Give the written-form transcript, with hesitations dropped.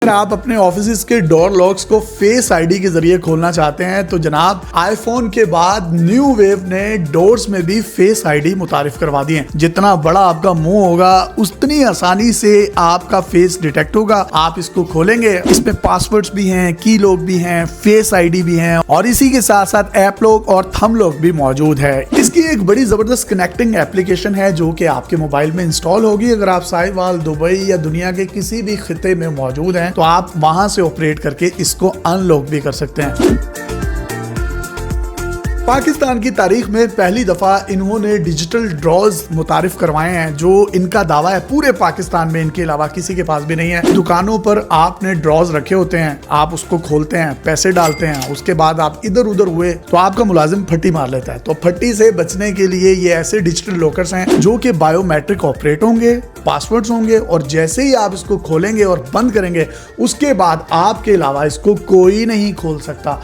अगर आप अपने ऑफिस के डोर लॉक्स को फेस आईडी के जरिए खोलना चाहते हैं तो जनाब आईफोन के बाद न्यू वेव ने डोर्स में भी फेस आईडी मुतारिफ करवा दी है। जितना बड़ा आपका मुंह होगा उतनी आसानी से आपका फेस डिटेक्ट होगा। आप इसको खोलेंगे, इसमें पासवर्ड्स भी हैं, की लॉक भी हैं, फेस आईडी भी हैं और इसी के साथ साथ ऐप लॉक और थंब लॉक भी मौजूद है। इसकी एक बड़ी जबरदस्त कनेक्टिंग एप्लीकेशन है जो कि आपके मोबाइल में इंस्टॉल होगी। अगर आप साहिवाल, दुबई या दुनिया के किसी भी खिते में मौजूद हैं तो आप वहां से ऑपरेट करके इसको अनलॉक भी कर सकते हैं। पाकिस्तान की तारीख में पहली दफा इन्होंने डिजिटल ड्रॉज मुतारिफ करवाए हैं जो इनका दावा है पूरे पाकिस्तान में इनके अलावा किसी के पास भी नहीं है। दुकानों पर आपने ड्रॉज रखे होते हैं, आप उसको खोलते हैं, पैसे डालते हैं, उसके बाद आप इधर उधर हुए तो आपका मुलाजिम फट्टी मार लेता है। तो फट्टी से बचने के लिए ये ऐसे डिजिटल लॉकर्स हैं जो कि बायोमेट्रिक ऑपरेट होंगे, पासवर्ड्स होंगे और जैसे ही आप इसको खोलेंगे और बंद करेंगे उसके बाद आपके अलावा इसको कोई नहीं खोल सकता।